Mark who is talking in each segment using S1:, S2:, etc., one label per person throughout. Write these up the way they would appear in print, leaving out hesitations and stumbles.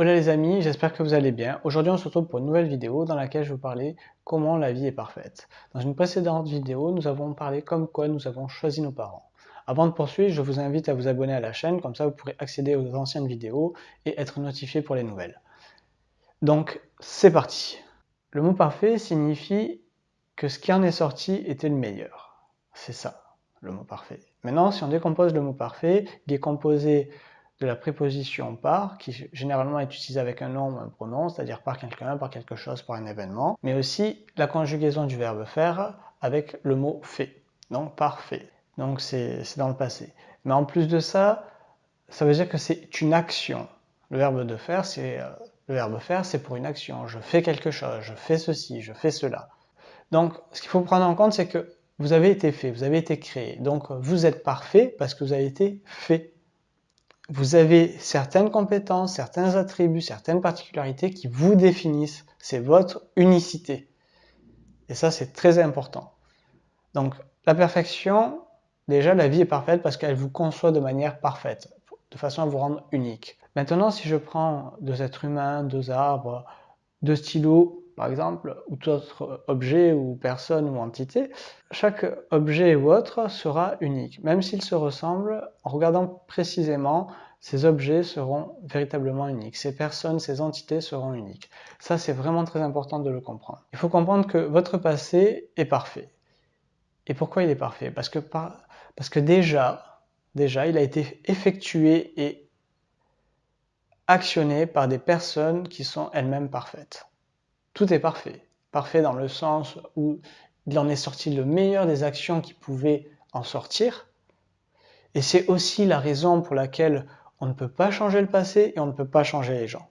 S1: Hola les amis, j'espère que vous allez bien. Aujourd'hui on se retrouve pour une nouvelle vidéo dans laquelle je vais vous parler comment la vie est parfaite. Dans une précédente vidéo, nous avons parlé comme quoi nous avons choisi nos parents. Avant de poursuivre, je vous invite à vous abonner à la chaîne, comme ça vous pourrez accéder aux anciennes vidéos et être notifié pour les nouvelles. Donc c'est parti. Le mot parfait signifie que ce qui en est sorti était le meilleur. C'est ça, le mot parfait. Maintenant, si on décompose le mot parfait, il est composé de la préposition par, qui généralement est utilisée avec un nom ou un pronom, c'est-à-dire par quelqu'un, par quelque chose, par un événement, mais aussi la conjugaison du verbe faire avec le mot fait, donc parfait. Donc c'est dans le passé. Mais en plus de ça, ça veut dire que c'est une action. Le verbe de faire, c'est pour une action. Je fais quelque chose, je fais ceci, je fais cela. Donc, ce qu'il faut prendre en compte, c'est que vous avez été fait, vous avez été créé. Donc, vous êtes parfait parce que vous avez été fait. Vous avez certaines compétences, certains attributs, certaines particularités qui vous définissent. C'est votre unicité. Et ça, c'est très important. Donc, la perfection, déjà, la vie est parfaite parce qu'elle vous conçoit de manière parfaite, de façon à vous rendre unique. Maintenant, si je prends deux êtres humains, deux arbres, deux stylos, par exemple, ou tout autre objet ou personne ou entité, chaque objet ou autre sera unique. Même s'ils se ressemblent, en regardant précisément, ces objets seront véritablement uniques. Ces personnes, ces entités seront uniques. Ça, c'est vraiment très important de le comprendre. Il faut comprendre que votre passé est parfait. Et pourquoi il est parfait? Parce que déjà, il a été effectué et actionné par des personnes qui sont elles-mêmes parfaites. Tout est parfait. Parfait dans le sens où il en est sorti le meilleur des actions qui pouvaient en sortir. Et c'est aussi la raison pour laquelle on ne peut pas changer le passé et on ne peut pas changer les gens.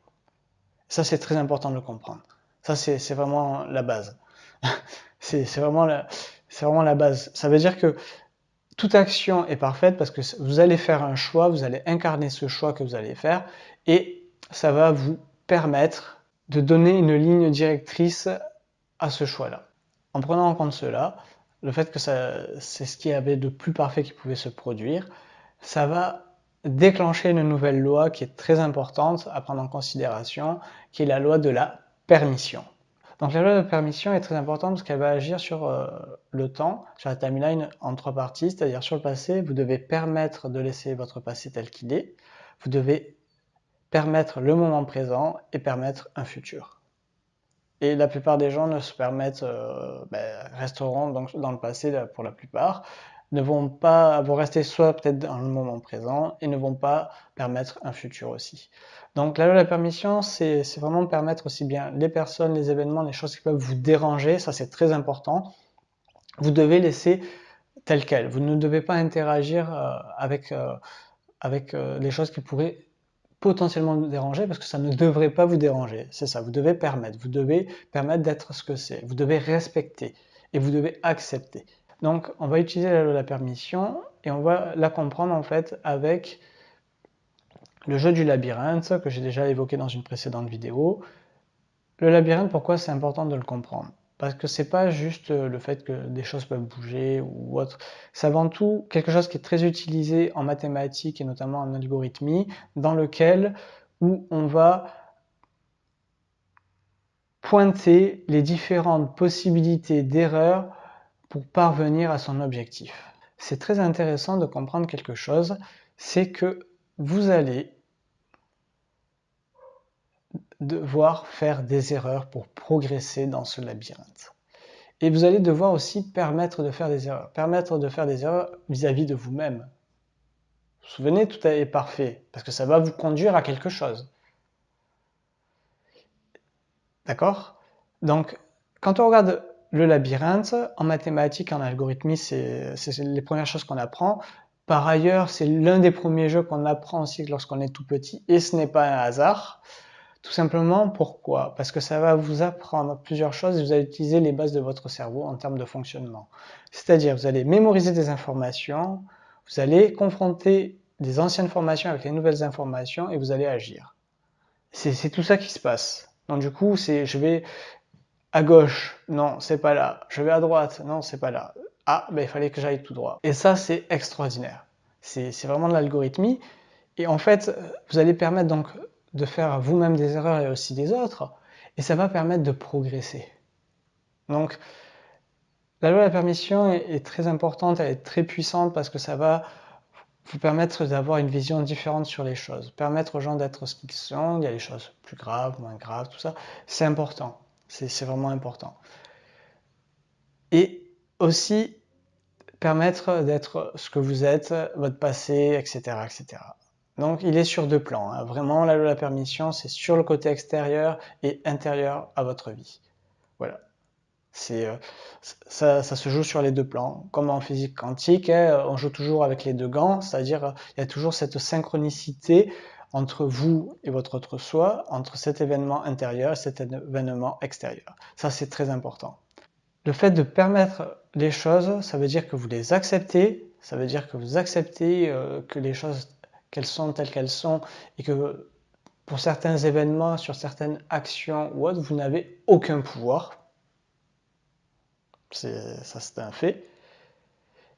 S1: Ça, c'est très important de le comprendre. Ça, c'est vraiment la base. c'est vraiment la base. Ça veut dire que toute action est parfaite parce que vous allez faire un choix, vous allez incarner ce choix que vous allez faire et ça va vous permettre de donner une ligne directrice à ce choix-là. En prenant en compte cela, le fait que c'est ce qui avait de plus parfait qui pouvait se produire, ça va déclencher une nouvelle loi qui est très importante à prendre en considération, qui est la loi de la permission. Donc la loi de permission est très importante parce qu'elle va agir sur le temps, sur la timeline en trois parties, c'est-à-dire sur le passé, vous devez permettre de laisser votre passé tel qu'il est, vous devez permettre le moment présent et permettre un futur. Et la plupart des gens ne se permettent, resteront donc dans le passé pour la plupart, vont rester soit peut-être dans le moment présent et ne vont pas permettre un futur aussi. Donc la loi de la permission, c'est vraiment permettre aussi bien les personnes, les événements, les choses qui peuvent vous déranger, ça c'est très important. Vous devez laisser tel quel. Vous ne devez pas interagir avec les choses qui pourraient potentiellement vous déranger parce que ça ne devrait pas vous déranger. C'est ça, vous devez permettre d'être ce que c'est. Vous devez respecter et vous devez accepter. Donc on va utiliser la loi de la permission et on va la comprendre en fait avec le jeu du labyrinthe que j'ai déjà évoqué dans une précédente vidéo. Le labyrinthe, pourquoi c'est important de le comprendre? Parce que c'est pas juste le fait que des choses peuvent bouger ou autre. C'est avant tout quelque chose qui est très utilisé en mathématiques et notamment en algorithmie, dans lequel où on va pointer les différentes possibilités d'erreurs pour parvenir à son objectif. C'est très intéressant de comprendre quelque chose, c'est que vous allez devoir faire des erreurs pour progresser dans ce labyrinthe. Et vous allez devoir aussi permettre de faire des erreurs vis-à-vis de vous-même. Vous vous souvenez, tout est parfait, parce que ça va vous conduire à quelque chose. D'accord? Donc, quand on regarde le labyrinthe, en mathématiques, en algorithmie, c'est les premières choses qu'on apprend. Par ailleurs, c'est l'un des premiers jeux qu'on apprend aussi lorsqu'on est tout petit, et ce n'est pas un hasard. Tout simplement, pourquoi? Parce que ça va vous apprendre plusieurs choses et vous allez utiliser les bases de votre cerveau en termes de fonctionnement. C'est-à-dire, vous allez mémoriser des informations, vous allez confronter des anciennes formations avec les nouvelles informations et vous allez agir. C'est tout ça qui se passe. Donc du coup, je vais à gauche, non, c'est pas là. Je vais à droite, non, c'est pas là. Ah, ben il fallait que j'aille tout droit. Et ça, c'est extraordinaire. C'est vraiment de l'algorithmie. Et en fait, vous allez permettre donc de faire vous-même des erreurs et aussi des autres, et ça va permettre de progresser. Donc, la loi de la permission est très importante, elle est très puissante parce que ça va vous permettre d'avoir une vision différente sur les choses, permettre aux gens d'être ce qu'ils sont. Il y a des choses plus graves, moins graves, tout ça, c'est important, c'est vraiment important. Et aussi permettre d'être ce que vous êtes, votre passé, etc., etc. Donc il est sur deux plans, hein. Vraiment la loi de la permission, c'est sur le côté extérieur et intérieur à votre vie. Voilà. Ça se joue sur les deux plans. Comme en physique quantique, hein, on joue toujours avec les deux gants, c'est-à-dire il y a toujours cette synchronicité entre vous et votre autre soi, entre cet événement intérieur et cet événement extérieur. Ça, c'est très important. Le fait de permettre les choses, ça veut dire que vous les acceptez, ça veut dire que vous acceptez que les choses, qu'elles sont telles qu'elles sont, et que pour certains événements, sur certaines actions ou autres, vous n'avez aucun pouvoir. Ça, c'est un fait.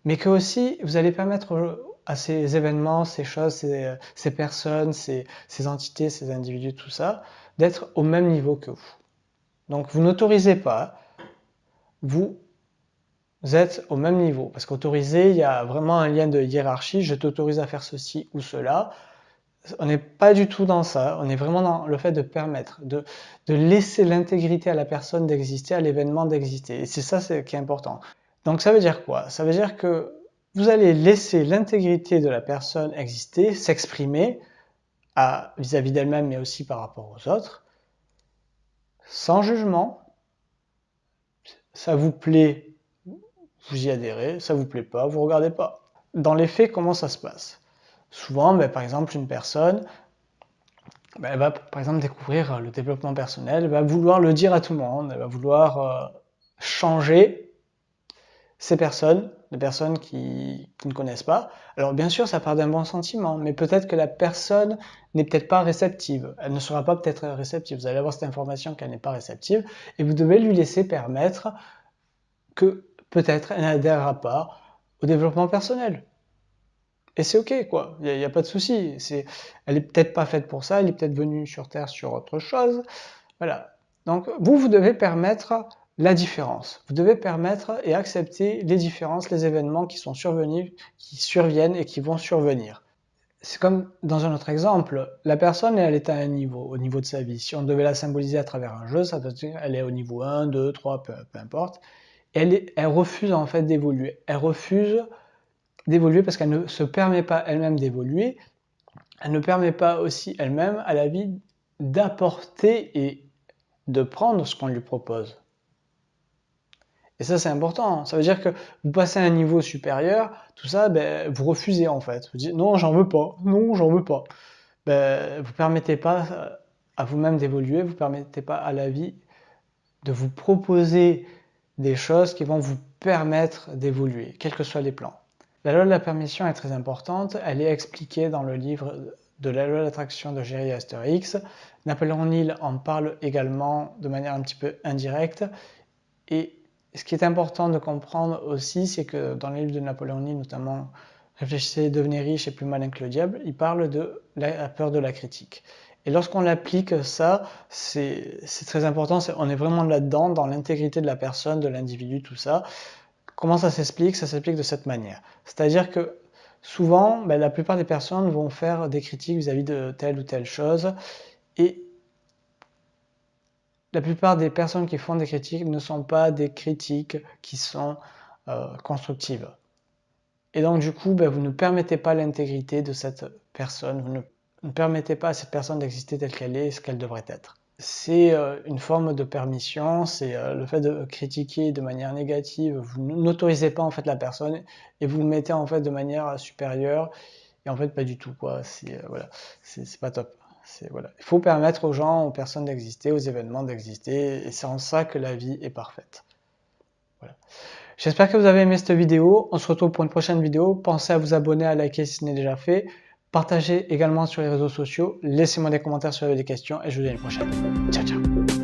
S1: Mais que aussi, vous allez permettre à ces événements, ces choses, ces personnes, ces entités, ces individus, tout ça, d'être au même niveau que vous. Donc, vous n'autorisez pas, vous êtes au même niveau. Parce qu'autoriser, il y a vraiment un lien de hiérarchie. Je t'autorise à faire ceci ou cela. On n'est pas du tout dans ça. On est vraiment dans le fait de permettre, de laisser l'intégrité à la personne d'exister, à l'événement d'exister. Et c'est ça qui est important. Donc ça veut dire quoi? Ça veut dire que vous allez laisser l'intégrité de la personne exister, s'exprimer vis-à-vis d'elle-même, mais aussi par rapport aux autres, sans jugement. Ça vous plaît, vous y adhérez, ça vous plaît pas, vous regardez pas. Dans les faits, comment ça se passe? Souvent, par exemple, une personne, elle va par exemple découvrir le développement personnel, elle va vouloir le dire à tout le monde, elle va vouloir changer ces personnes, des personnes qui ne connaissent pas. Alors bien sûr, ça part d'un bon sentiment, mais peut-être que la personne n'est peut-être pas réceptive. Elle ne sera pas peut-être réceptive. Vous allez avoir cette information qu'elle n'est pas réceptive, et vous devez lui laisser permettre que peut-être elle n'adhérera pas au développement personnel. Et c'est ok, quoi. Il n'y a pas de souci. Elle est peut-être pas faite pour ça. Elle est peut-être venue sur Terre sur autre chose. Voilà. Donc vous devez permettre la différence. Vous devez permettre et accepter les différences, les événements qui sont survenus, qui surviennent et qui vont survenir. C'est comme dans un autre exemple, la personne elle est à un niveau, au niveau de sa vie. Si on devait la symboliser à travers un jeu, ça veut dire qu'elle est au niveau 1, 2, 3, peu importe. Elle refuse en fait d'évoluer. Elle refuse d'évoluer parce qu'elle ne se permet pas elle-même d'évoluer. Elle ne permet pas aussi elle-même à la vie d'apporter et de prendre ce qu'on lui propose. Et ça, c'est important. Ça veut dire que vous passez à un niveau supérieur, tout ça, vous refusez en fait. Vous dites non, j'en veux pas. Non, j'en veux pas. Vous permettez pas à vous-même d'évoluer, vous permettez pas à la vie de vous proposer des choses qui vont vous permettre d'évoluer, quels que soient les plans. La loi de la permission est très importante. Elle est expliquée dans le livre de la loi d'attraction de Jerry Asterix. Napoléon Hill en parle également de manière un petit peu indirecte. Et ce qui est important de comprendre aussi, c'est que dans le livre de Napoléon Hill, notamment Réfléchissez, devenez riche et plus malin que le diable, il parle de la peur de la critique. Et lorsqu'on applique ça, c'est très important, on est vraiment là-dedans, dans l'intégrité de la personne, de l'individu, tout ça. Comment ça s'explique? Ça s'explique de cette manière. C'est-à-dire que souvent, la plupart des personnes vont faire des critiques vis-à-vis de telle ou telle chose, et la plupart des personnes qui font des critiques ne sont pas des critiques qui sont constructives. Et donc du coup, vous ne permettez pas l'intégrité de cette personne, vous ne permettez pas à cette personne d'exister telle qu'elle est, ce qu'elle devrait être. C'est une forme de permission, c'est le fait de critiquer de manière négative, vous n'autorisez pas en fait la personne et vous le mettez en fait de manière supérieure, et en fait pas du tout, quoi. Voilà, c'est pas top. Voilà. Il faut permettre aux gens, aux personnes d'exister, aux événements d'exister, et c'est en ça que la vie est parfaite. Voilà. J'espère que vous avez aimé cette vidéo. On se retrouve pour une prochaine vidéo. Pensez à vous abonner, à liker si ce n'est déjà fait. Partagez également sur les réseaux sociaux. Laissez-moi des commentaires si vous avez des questions et je vous dis à une prochaine. Ciao, ciao.